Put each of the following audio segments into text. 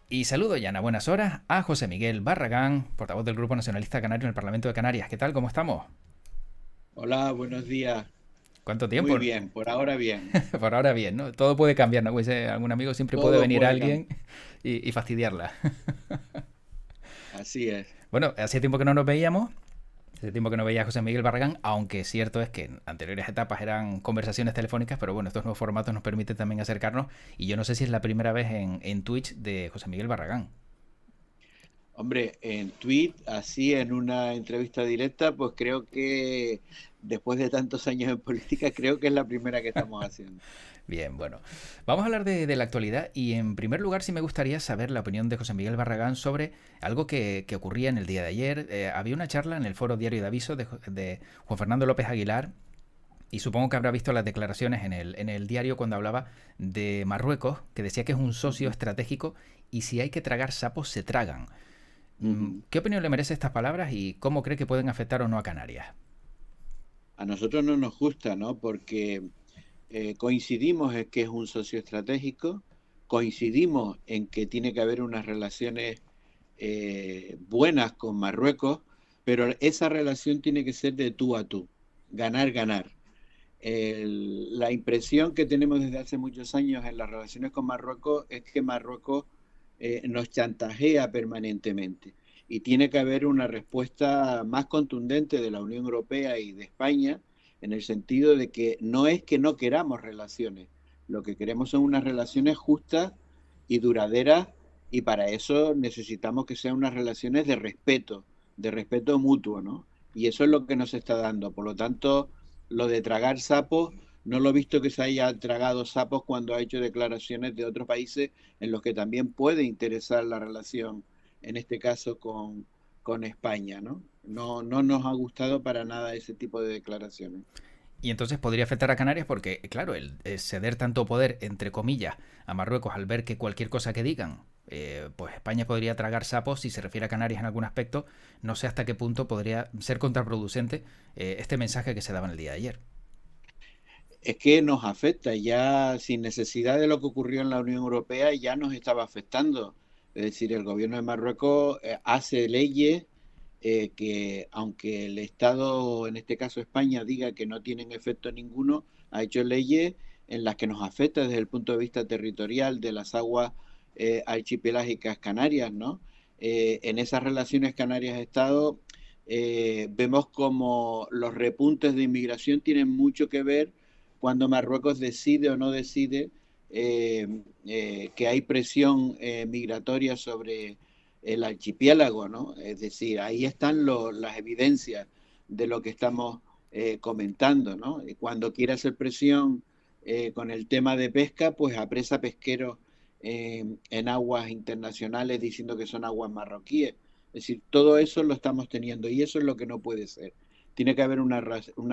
Y saludo ya en buenas horas a José Miguel Barragán, portavoz del Grupo Nacionalista Canario en el Parlamento de Canarias. ¿Qué tal? ¿Cómo estamos? Hola, buenos días. ¿Cuánto Muy tiempo? bien, por ahora bien. Por ahora bien, ¿no? Todo puede cambiar, ¿no? Pues algún amigo siempre puede Todo venir puede cambiar. alguien y fastidiarla. Así es. Bueno, hacía tiempo que no nos veíamos. Hace tiempo que no veía a José Miguel Barragán, aunque cierto es que en anteriores etapas eran conversaciones telefónicas, pero bueno, estos nuevos formatos nos permiten también acercarnos. Y yo no sé si es la primera vez en Twitch de José Miguel Barragán. Hombre, en tweet, así en una entrevista directa, pues creo que después de tantos años en política, creo que es la primera que estamos haciendo. Bien, bueno. Vamos a hablar de la actualidad y en primer lugar sí me gustaría saber la opinión de José Miguel Barragán sobre algo que ocurría en el día de ayer. Había una charla en el foro Diario de Aviso de Juan Fernando López Aguilar y supongo que habrá visto las declaraciones en el diario cuando hablaba de Marruecos, que decía que es un socio Ujú, estratégico y si hay que tragar sapos, se tragan. ujú. ¿Qué opinión le merece estas palabras y cómo cree que pueden afectar o no a Canarias? A nosotros no nos gusta, ¿no? Porque coincidimos en que es un socio estratégico, coincidimos en que tiene que haber unas relaciones buenas con Marruecos, pero esa relación tiene que ser de tú a tú, ganar, ganar. La impresión que tenemos desde hace muchos años en las relaciones con Marruecos es que Marruecos nos chantajea permanentemente y tiene que haber una respuesta más contundente de la Unión Europea y de España en el sentido de que no es que no queramos relaciones, lo que queremos son unas relaciones justas y duraderas y para eso necesitamos que sean unas relaciones de respeto mutuo, ¿no? Y eso es lo que nos está dando. Por lo tanto, lo de tragar sapos, no lo he visto que se haya tragado sapos cuando ha hecho declaraciones de otros países en los que también puede interesar la relación, en este caso con España, ¿no? No, no nos ha gustado para nada ese tipo de declaraciones. Y entonces podría afectar a Canarias porque, claro, el ceder tanto poder, entre comillas, a Marruecos al ver que cualquier cosa que digan, pues España podría tragar sapos si se refiere a Canarias en algún aspecto. No sé hasta qué punto podría ser contraproducente este mensaje que se daba en el día de ayer. Es que nos afecta ya sin necesidad de lo que ocurrió en la Unión Europea, ya nos estaba afectando. Es decir, el gobierno de Marruecos hace leyes que, aunque el Estado, en este caso España, diga que no tienen efecto ninguno, ha hecho leyes en las que nos afecta desde el punto de vista territorial de las aguas archipelágicas canarias, ¿no? En esas relaciones Canarias-Estado vemos como los repuntes de inmigración tienen mucho que ver cuando Marruecos decide o no decide que hay presión migratoria sobre el archipiélago, ¿no? Es decir, ahí están las evidencias de lo que estamos comentando, ¿no? Cuando quiere hacer presión con el tema de pesca, pues apresa pesqueros en aguas internacionales diciendo que son aguas marroquíes. Es decir, todo eso lo estamos teniendo y eso es lo que no puede ser. Tiene que haber una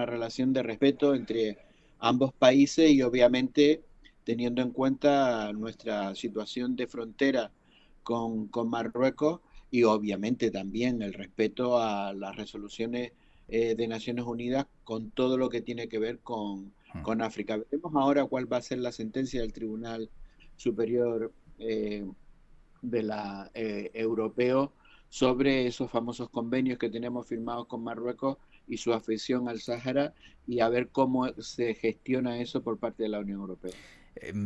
relación de respeto entre ambos países y obviamente teniendo en cuenta nuestra situación de frontera con Marruecos y obviamente también el respeto a las resoluciones de Naciones Unidas con todo lo que tiene que ver con África. Veremos ahora cuál va a ser la sentencia del Tribunal Superior de la Europeo sobre esos famosos convenios que tenemos firmados con Marruecos y su afección al Sáhara y a ver cómo se gestiona eso por parte de la Unión Europea.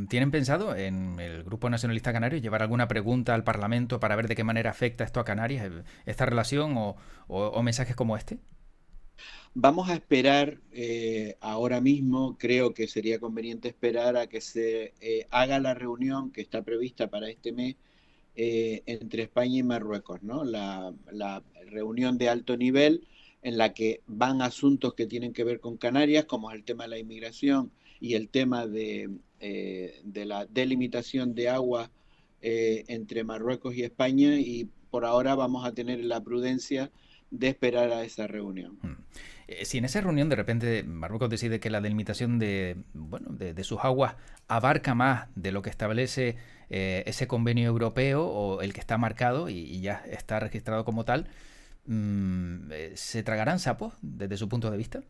¿Tienen pensado en el Grupo Nacionalista Canario llevar alguna pregunta al Parlamento para ver de qué manera afecta esto a Canarias, esta relación o mensajes como este? Vamos a esperar ahora mismo, creo que sería conveniente esperar a que se haga la reunión que está prevista para este mes entre España y Marruecos, ¿no? La reunión de alto nivel en la que van asuntos que tienen que ver con Canarias, como es el tema de la inmigración y el tema de la delimitación de agua entre Marruecos y España, y por ahora vamos a tener la prudencia de esperar a esa reunión. Si en esa reunión de repente Marruecos decide que la delimitación bueno, de sus aguas abarca más de lo que establece ese convenio europeo o el que está marcado y ya está registrado como tal, ¿se tragarán sapos desde su punto de vista?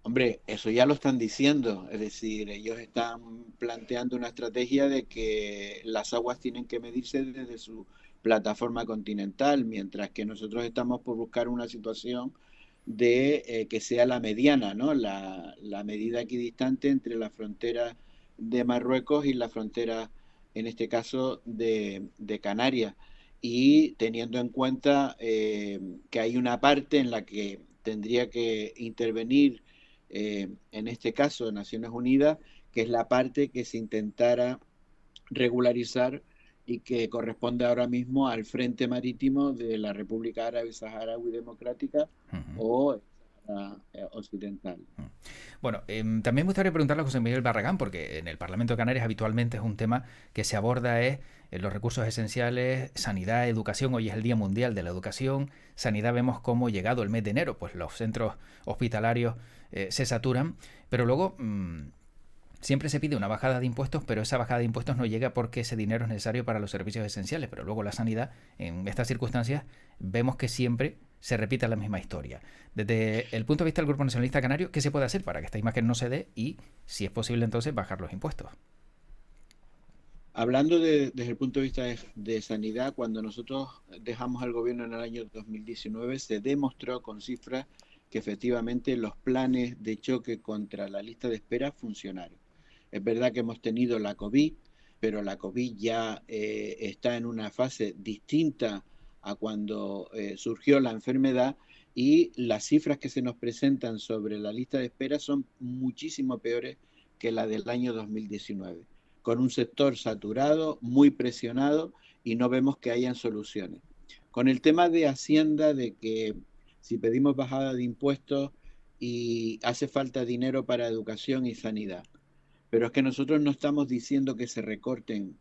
Hombre, eso ya lo están diciendo, es decir, ellos están planteando una estrategia de que las aguas tienen que medirse desde su plataforma continental, mientras que nosotros estamos por buscar una situación de que sea la mediana, ¿no? La medida equidistante entre la frontera de Marruecos y la frontera, en este caso, de Canarias. Y teniendo en cuenta que hay una parte en la que tendría que intervenir en este caso Naciones Unidas, que es la parte que se intentara regularizar y que corresponde ahora mismo al Frente Marítimo de la República Árabe Saharaui Democrática Ujú. o Occidental. Bueno, también me gustaría preguntarle a José Miguel Barragán, porque en el Parlamento de Canarias habitualmente es un tema que se aborda es los recursos esenciales, sanidad, educación. Hoy es el Día Mundial de la Educación. Sanidad, vemos cómo llegado el mes de enero, pues los centros hospitalarios se saturan, pero luego siempre se pide una bajada de impuestos, pero esa bajada de impuestos no llega porque ese dinero es necesario para los servicios esenciales. Pero luego la sanidad, en estas circunstancias, vemos que siempre se repite la misma historia. Desde el punto de vista del Grupo Nacionalista Canario, ¿qué se puede hacer para que esta imagen no se dé y, si es posible, entonces bajar los impuestos? Hablando desde el punto de vista de sanidad, cuando nosotros dejamos el gobierno en el año 2019, se demostró con cifras que efectivamente los planes de choque contra la lista de espera funcionaron. Es verdad que hemos tenido la COVID, pero la COVID ya está en una fase distinta a cuando surgió la enfermedad y las cifras que se nos presentan sobre la lista de espera son muchísimo peores que la del año 2019, con un sector saturado, muy presionado y no vemos que hayan soluciones. Con el tema de Hacienda, de que si pedimos bajada de impuestos y hace falta dinero para educación y sanidad, pero es que nosotros no estamos diciendo que se recorten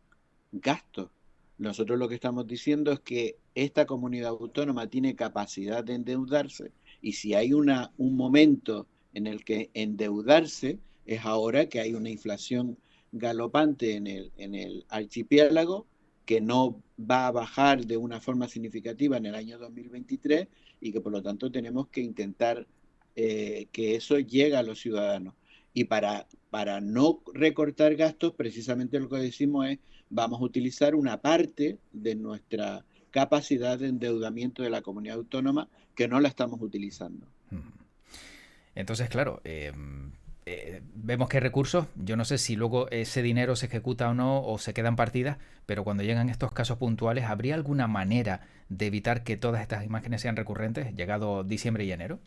gastos. Nosotros lo que estamos diciendo es que esta comunidad autónoma tiene capacidad de endeudarse y si hay un momento en el que endeudarse es ahora que hay una inflación galopante en el archipiélago que no va a bajar de una forma significativa en el año 2023 y que por lo tanto tenemos que intentar que eso llegue a los ciudadanos. Y para no recortar gastos, precisamente lo que decimos es, vamos a utilizar una parte de nuestra capacidad de endeudamiento de la comunidad autónoma que no la estamos utilizando. Entonces, claro, vemos que hay recursos. Yo no sé si luego ese dinero se ejecuta o no, o se quedan partidas, pero cuando llegan estos casos puntuales, ¿habría alguna manera de evitar que todas estas imágenes sean recurrentes, llegado diciembre y enero?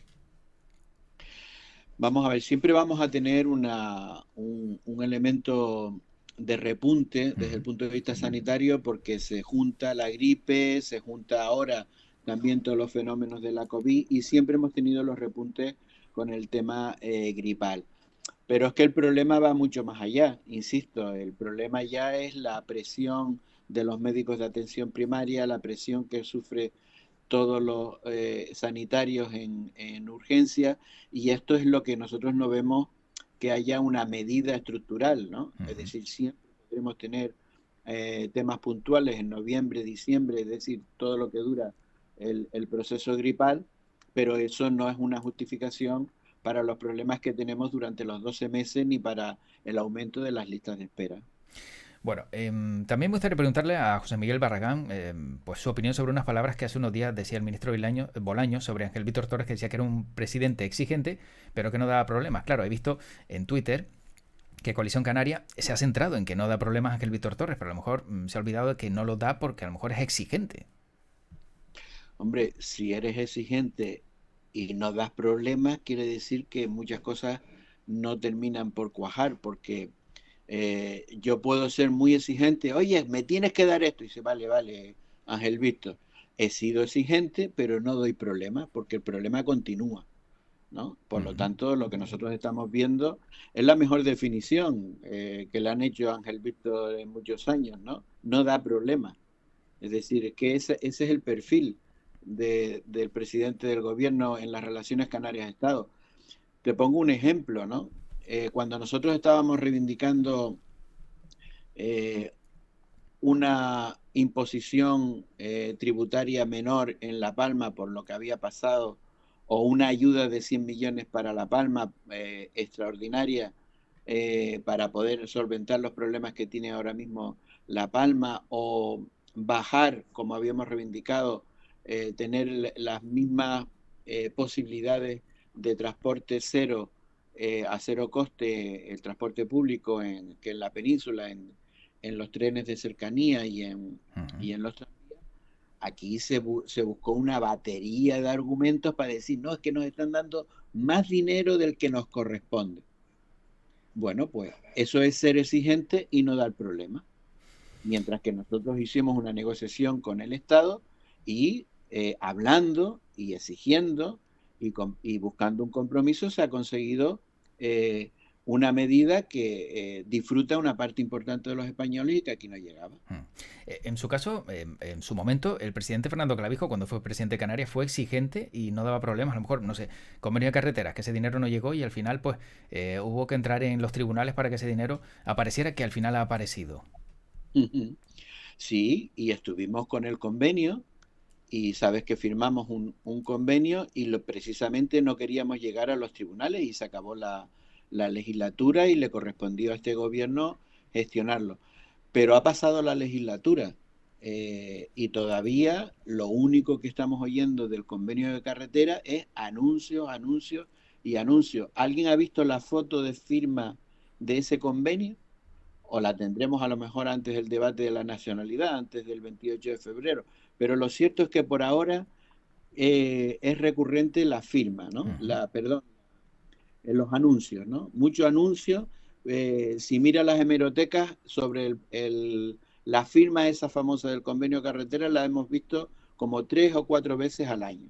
Vamos a ver, siempre vamos a tener un elemento de repunte desde el Ujú. punto de vista sanitario porque se junta la gripe, se junta ahora también todos los fenómenos de la COVID y siempre hemos tenido los repuntes con el tema gripal. Pero es que el problema va mucho más allá, insisto, el problema ya es la presión de los médicos de atención primaria, la presión que sufre todos los sanitarios en urgencia, y esto es lo que nosotros no vemos que haya una medida estructural, ¿no? Es Ujú. decir, siempre podremos tener temas puntuales en noviembre, diciembre, es decir, todo lo que dura el proceso gripal, pero eso no es una justificación para los problemas que tenemos durante los 12 meses ni para el aumento de las listas de espera. Bueno, también me gustaría preguntarle a José Miguel Barragán pues su opinión sobre unas palabras que hace unos días decía el ministro Bolaños sobre Ángel Víctor Torres, que decía que era un presidente exigente, pero que no daba problemas. Claro, he visto en Twitter que Coalición Canaria se ha centrado en que no da problemas a Ángel Víctor Torres, pero a lo mejor se ha olvidado de que no lo da porque a lo mejor es exigente. Hombre, si eres exigente y no das problemas, quiere decir que muchas cosas no terminan por cuajar, porque yo puedo ser muy exigente, oye, me tienes que dar esto, y dice, vale, vale, Ángel Víctor, he sido exigente, pero no doy problemas, porque el problema continúa, ¿no? Por lo Ujú. tanto, lo que nosotros estamos viendo es la mejor definición que le han hecho a Ángel Víctor en muchos años, ¿no? No da problemas. Es decir, que ese es el perfil del presidente del gobierno en las relaciones Canarias-Estado. Te pongo un ejemplo, ¿no? Cuando nosotros estábamos reivindicando eh, una imposición tributaria menor en La Palma por lo que había pasado o una ayuda de 100 millones para La Palma, extraordinaria, para poder solventar los problemas que tiene ahora mismo La Palma, o bajar, como habíamos reivindicado, tener las mismas posibilidades de transporte cero, a cero coste, el transporte público que en la península, en los trenes de cercanía Ujú. y en los tranvías. Aquí se buscó una batería de argumentos para decir, no, es que nos están dando más dinero del que nos corresponde. Bueno, pues eso es ser exigente y no dar problema. Mientras que nosotros hicimos una negociación con el Estado y hablando y exigiendo y buscando un compromiso, se ha conseguido eh, una medida que disfruta una parte importante de los españoles y que aquí no llegaba. Mm. En su caso, en su momento, el presidente Fernando Clavijo, cuando fue presidente de Canarias, fue exigente y no daba problemas. A lo mejor, no sé, convenio de carreteras, que ese dinero no llegó y al final, pues, hubo que entrar en los tribunales para que ese dinero apareciera, que al final ha aparecido. Sí, y estuvimos con el convenio y sabes que firmamos un convenio y precisamente no queríamos llegar a los tribunales y se acabó la legislatura y le correspondió a este gobierno gestionarlo. Pero ha pasado la legislatura y todavía lo único que estamos oyendo del convenio de carretera es anuncios, anuncios y anuncios. ¿Alguien ha visto la foto de firma de ese convenio? O la tendremos a lo mejor antes del debate de la nacionalidad, antes del 28 de febrero. Pero lo cierto es que por ahora es recurrente la firma, ¿no? Ujú. Perdón, en los anuncios, ¿no? Muchos anuncios. Si mira las hemerotecas sobre la firma esa famosa del convenio carretera, la hemos visto como 3 o 4 veces al año.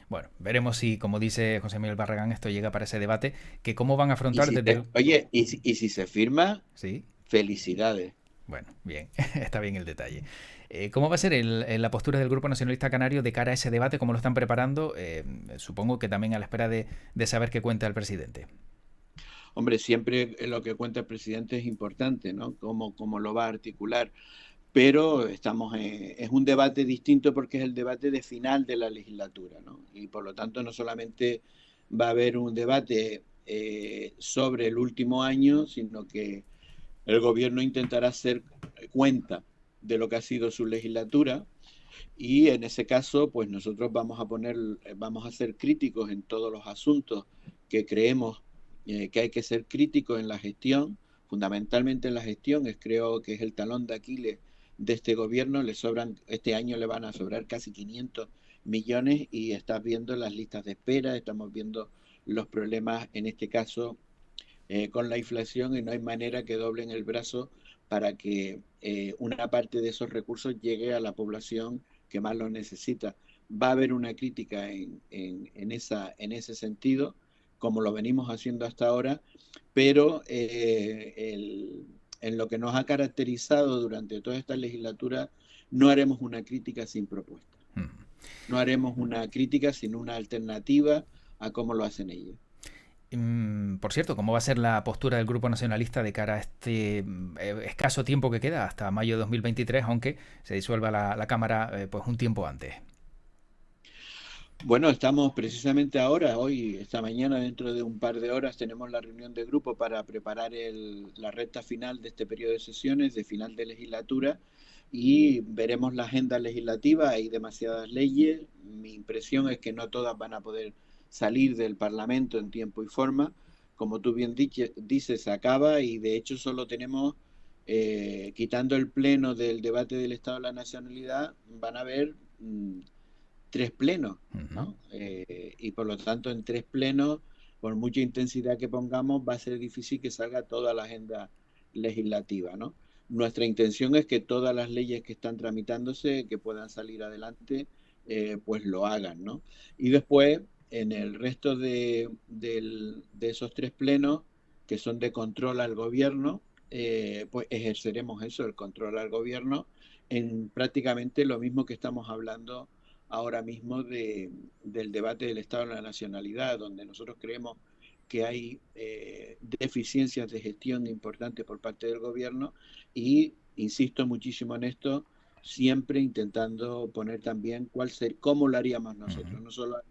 Bueno, veremos si, como dice José Miguel Barragán, esto llega para ese debate, que cómo van a Y afrontar si desde el... oye, y si se firma, Sí, felicidades. bueno, bien, está bien el detalle. ¿Cómo va a ser la postura del Grupo Nacionalista Canario de cara a ese debate? ¿Cómo lo están preparando? Supongo que también a la espera de saber qué cuenta el presidente. Hombre, siempre lo que cuenta el presidente es importante, ¿no? Cómo lo va a articular. Pero es un debate distinto porque es el debate de final de la legislatura, ¿no? Y por lo tanto no solamente va a haber un debate sobre el último año, sino que el gobierno intentará hacer cuenta de lo que ha sido su legislatura y en ese caso, pues nosotros vamos a ser críticos en todos los asuntos que creemos que hay que ser críticos en la gestión, fundamentalmente en la gestión, creo que es el talón de Aquiles de este gobierno. Este año le van a sobrar casi 500 millones y estás viendo las listas de espera, estamos viendo los problemas, en este caso, con la inflación, y no hay manera que doblen el brazo para que una parte de esos recursos llegue a la población que más lo necesita. Va a haber una crítica en ese sentido, como lo venimos haciendo hasta ahora, pero en lo que nos ha caracterizado durante toda esta legislatura, no haremos una crítica sin propuesta. Mm. No haremos una crítica sin una alternativa a cómo lo hacen ellos. Por cierto, ¿cómo va a ser la postura del Grupo Nacionalista de cara a este escaso tiempo que queda, hasta mayo de 2023, aunque se disuelva la Cámara pues un tiempo antes? Bueno, estamos precisamente ahora, hoy, esta mañana, dentro de un par de horas, tenemos la reunión de grupo para preparar la recta final de este periodo de sesiones, de final de legislatura, y veremos la agenda legislativa. Hay demasiadas leyes. Mi impresión es que no todas van a poder salir del Parlamento en tiempo y forma. Como tú bien dices, se acaba y de hecho solo tenemos, quitando el pleno del debate del Estado de la Nacionalidad, van a haber 3 plenos, Ujú. ¿no? Y por lo tanto, en 3 plenos, por mucha intensidad que pongamos, va a ser difícil que salga toda la agenda legislativa, ¿no? Nuestra intención es que todas las leyes que están tramitándose, que puedan salir adelante, pues lo hagan, ¿no? Y después, en el resto de esos 3 plenos, que son de control al gobierno, pues ejerceremos eso, el control al gobierno, en prácticamente lo mismo que estamos hablando ahora mismo del debate del Estado de la Nacionalidad, donde nosotros creemos que hay deficiencias de gestión importantes por parte del gobierno y insisto muchísimo en esto, siempre intentando poner también cómo lo haríamos Ujú. nosotros, no solamente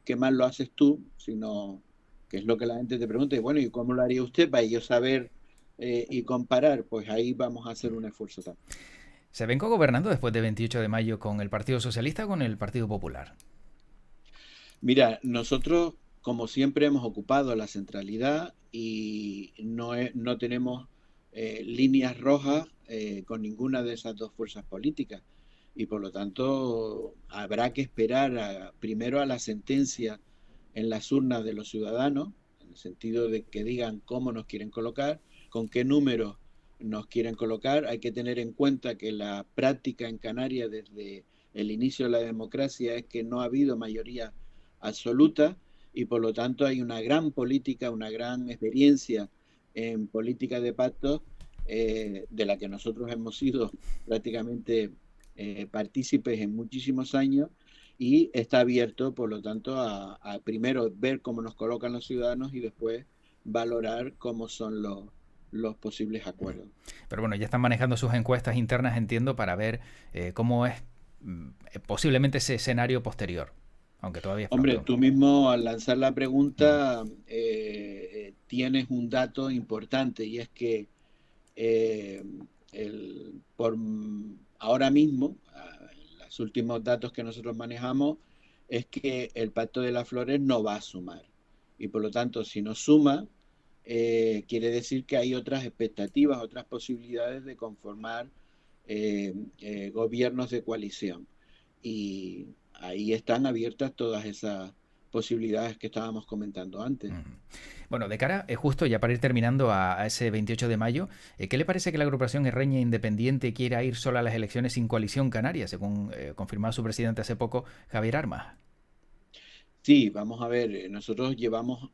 qué mal lo haces tú, sino que es lo que la gente te pregunta, y bueno, ¿y cómo lo haría usted para yo saber y comparar? Pues ahí vamos a hacer un esfuerzo también. ¿Se ven gobernando después de 28 de mayo con el Partido Socialista o con el Partido Popular? Mira, nosotros, como siempre, hemos ocupado la centralidad y no tenemos líneas rojas con ninguna de esas dos fuerzas políticas. Y por lo tanto, habrá que esperar primero a la sentencia en las urnas de los ciudadanos, en el sentido de que digan cómo nos quieren colocar, con qué números nos quieren colocar. Hay que tener en cuenta que la práctica en Canarias desde el inicio de la democracia es que no ha habido mayoría absoluta y por lo tanto hay una gran política, una gran experiencia en política de pactos de la que nosotros hemos sido prácticamente partícipes en muchísimos años y está abierto, por lo tanto, a primero ver cómo nos colocan los ciudadanos y después valorar cómo son los posibles acuerdos. Pero bueno, ya están manejando sus encuestas internas, entiendo, para ver cómo es posiblemente ese escenario posterior, aunque todavía es Hombre, pronto. tú mismo al lanzar la Mm. pregunta tienes un dato importante y es que eh, por ahora mismo, los últimos datos que nosotros manejamos, es que el Pacto de las Flores no va a sumar. Y por lo tanto, si no suma, quiere decir que hay otras expectativas, otras posibilidades de conformar gobiernos de coalición. Y ahí están abiertas todas esas posibilidades que estábamos comentando antes. Mm. Bueno, de cara, justo ya para ir terminando a ese 28 de mayo, ¿qué le parece que la agrupación Herreña Independiente quiera ir sola a las elecciones sin coalición canaria, según confirmaba su presidente hace poco, Javier Armas? Sí, vamos a ver, nosotros llevamos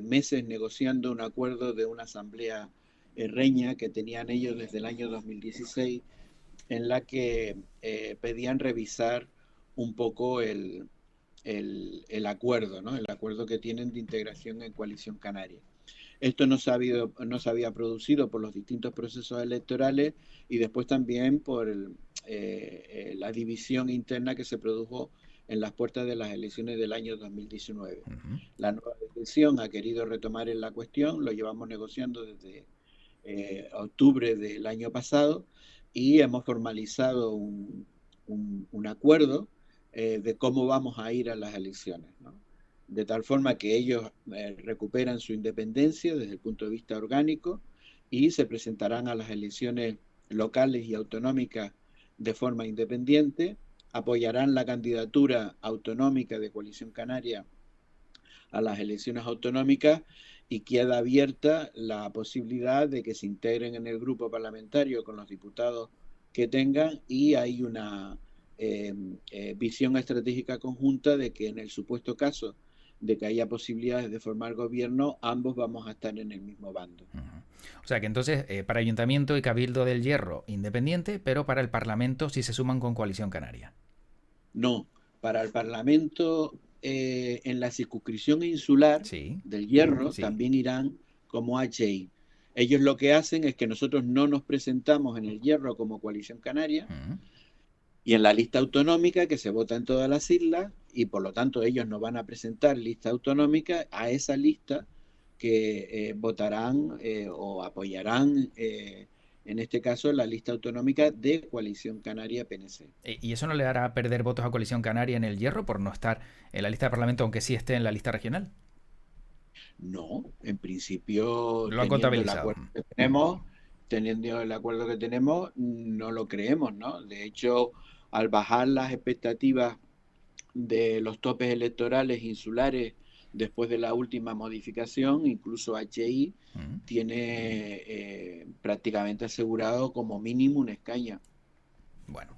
meses negociando un acuerdo de una asamblea reña que tenían ellos desde el año 2016, en la que pedían revisar un poco el acuerdo, ¿no? El acuerdo que tienen de integración en Coalición Canaria. Esto no se había producido por los distintos procesos electorales y después también por la división interna que se produjo en las puertas de las elecciones del año 2019. Ujú. La nueva dirección ha querido retomar en la cuestión, lo llevamos negociando desde octubre del año pasado y hemos formalizado un acuerdo de cómo vamos a ir a las elecciones, ¿no? De tal forma que ellos recuperan su independencia desde el punto de vista orgánico y se presentarán a las elecciones locales y autonómicas de forma independiente, apoyarán la candidatura autonómica de Coalición Canaria a las elecciones autonómicas y queda abierta la posibilidad de que se integren en el grupo parlamentario con los diputados que tengan y hay una visión estratégica conjunta de que en el supuesto caso de que haya posibilidades de formar gobierno, ambos vamos a estar en el mismo bando. Ujú. O sea que entonces, para Ayuntamiento y Cabildo del Hierro, independiente, pero para el Parlamento sí se suman con Coalición Canaria. No, para el Parlamento en la circunscripción insular Sí, del Hierro sí. también irán como HI. Ellos lo que hacen es que nosotros no nos presentamos en el Hierro como Coalición Canaria Ujú. y en la lista autonómica que se vota en todas las islas y por lo tanto ellos nos van a presentar lista autonómica a esa lista que votarán o apoyarán en este caso la lista autonómica de Coalición Canaria PNC. ¿Y eso no le hará perder votos a Coalición Canaria en el Hierro por no estar en la lista de Parlamento, aunque sí esté en la lista regional? No, en principio, Lo han contabilizado. teniendo el acuerdo que tenemos, no lo creemos, ¿no? De hecho, al bajar las expectativas de los topes electorales insulares después de la última modificación, incluso HI Ujú. tiene prácticamente asegurado como mínimo un escaño. Bueno.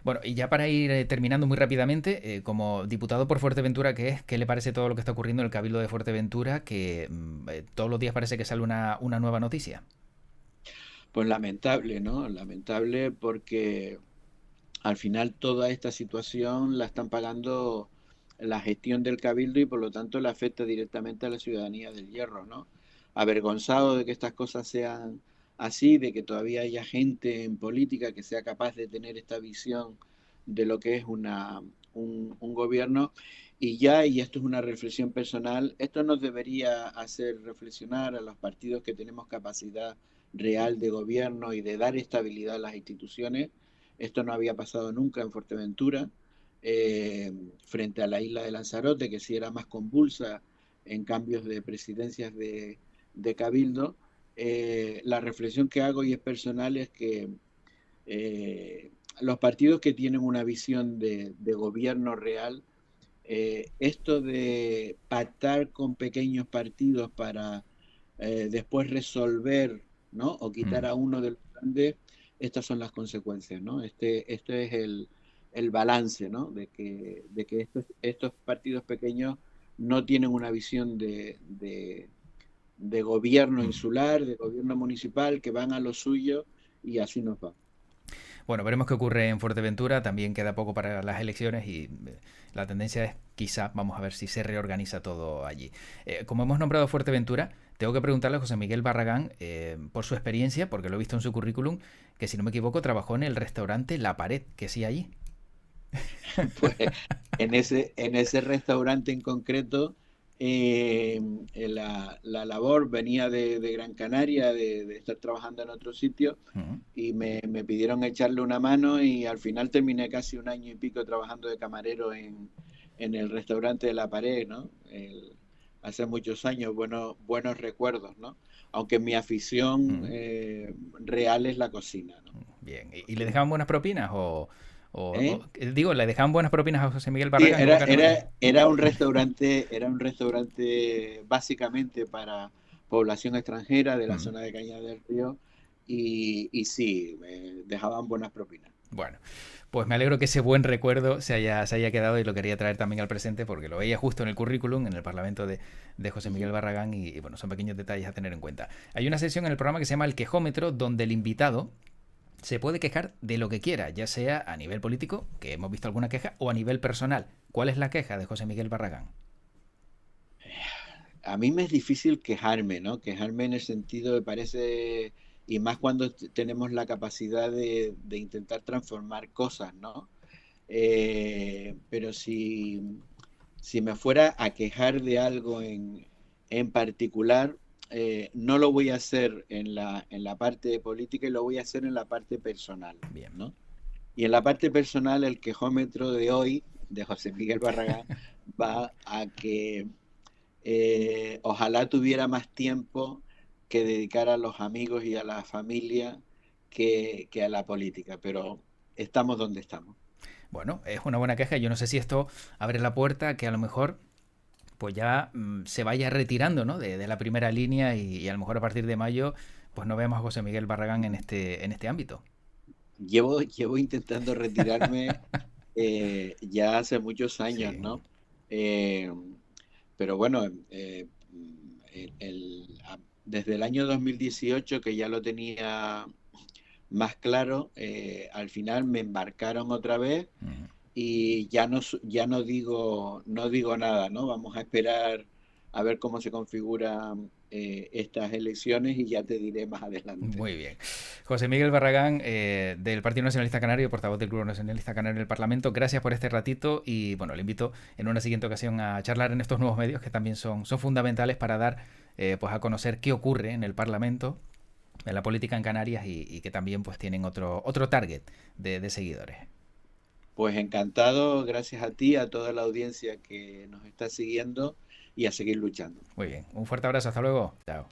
Bueno, y ya para ir terminando muy rápidamente, como diputado por Fuerteventura que es, ¿qué le parece todo lo que está ocurriendo en el Cabildo de Fuerteventura? Que todos los días parece que sale una nueva noticia. Pues lamentable, ¿no? Lamentable porque al final toda esta situación la están pagando la gestión del cabildo y por lo tanto le afecta directamente a la ciudadanía del Hierro, ¿no? Avergonzado de que estas cosas sean así, de que todavía haya gente en política que sea capaz de tener esta visión de lo que es un gobierno y ya, y esto es una reflexión personal, esto nos debería hacer reflexionar a los partidos que tenemos capacidad real de gobierno y de dar estabilidad a las instituciones. Esto no había pasado nunca en Fuerteventura, frente a la isla de Lanzarote, que sí era más convulsa en cambios de presidencias de Cabildo. La reflexión que hago y es personal es que los partidos que tienen una visión de gobierno real, esto de pactar con pequeños partidos para después resolver, ¿no? O quitar a uno de los grandes, estas son las consecuencias, ¿no? Este es el balance, ¿no? De que estos partidos pequeños no tienen una visión de gobierno insular, de gobierno municipal, que van a lo suyo y así nos va. Bueno, veremos qué ocurre en Fuerteventura. También queda poco para las elecciones y la tendencia es quizá, vamos a ver si se reorganiza todo allí. Como hemos nombrado Fuerteventura, tengo que preguntarle a José Miguel Barragán por su experiencia, porque lo he visto en su currículum, que si no me equivoco trabajó en el restaurante La Pared, que sí allí. Pues en ese restaurante en concreto, la labor venía de Gran Canaria, de estar trabajando en otro sitio, y me pidieron echarle una mano y al final terminé casi un año y pico trabajando de camarero en el restaurante de La Pared, ¿no? Hace muchos años, buenos recuerdos, ¿no? Aunque mi afición real es la cocina, ¿no? Bien. ¿Y le dejaban buenas propinas ¿Eh? digo, le dejaban buenas propinas a José Miguel Sí, Barragán como era, camarero? era, era un restaurante básicamente para población extranjera de la Ujú. zona de Cañada del Río y sí, me dejaban buenas propinas. Bueno, pues me alegro que ese buen recuerdo se haya quedado y lo quería traer también al presente porque lo veía justo en el currículum, en el Parlamento de José Miguel Ujú. Barragán y bueno, son pequeños detalles a tener en cuenta. Hay una sesión en el programa que se llama El Quejómetro donde el invitado se puede quejar de lo que quiera, ya sea a nivel político, que hemos visto alguna queja, o a nivel personal. ¿Cuál es la queja de José Miguel Barragán? A mí me es difícil quejarme, ¿no? Quejarme en el sentido de parece, y más cuando tenemos la capacidad de intentar transformar cosas, ¿no? Pero si me fuera a quejar de algo en particular, no lo voy a hacer en la parte política y lo voy a hacer en la parte personal, Bien. ¿no? Y en la parte personal, el quejómetro de hoy, de José Miguel Barragán, va a que ojalá tuviera más tiempo que dedicar a los amigos y a la familia que a la política, pero estamos donde estamos. Bueno, es una buena queja. Yo no sé si esto abre la puerta a que a lo mejor pues ya se vaya retirando, ¿no? de la primera línea y a lo mejor a partir de mayo pues no vemos a José Miguel Barragán en este ámbito. Llevo intentando retirarme ya hace muchos años, Sí. ¿no? Eh, pero bueno, desde el año 2018, que ya lo tenía más claro, al final me embarcaron otra vez Ujú. y ya no digo nada, ¿no? Vamos a esperar a ver cómo se configuran estas elecciones y ya te diré más adelante. Muy bien. José Miguel Barragán, del Partido Nacionalista Canario, portavoz del Grupo Nacionalista Canario en el Parlamento, gracias por este ratito y bueno, le invito en una siguiente ocasión a charlar en estos nuevos medios que también son fundamentales para dar pues a conocer qué ocurre en el Parlamento, en la política en Canarias y que también pues tienen otro target de seguidores. Pues encantado, gracias a ti, a toda la audiencia que nos está siguiendo y a seguir luchando. Muy bien, un fuerte abrazo, hasta luego. Chao.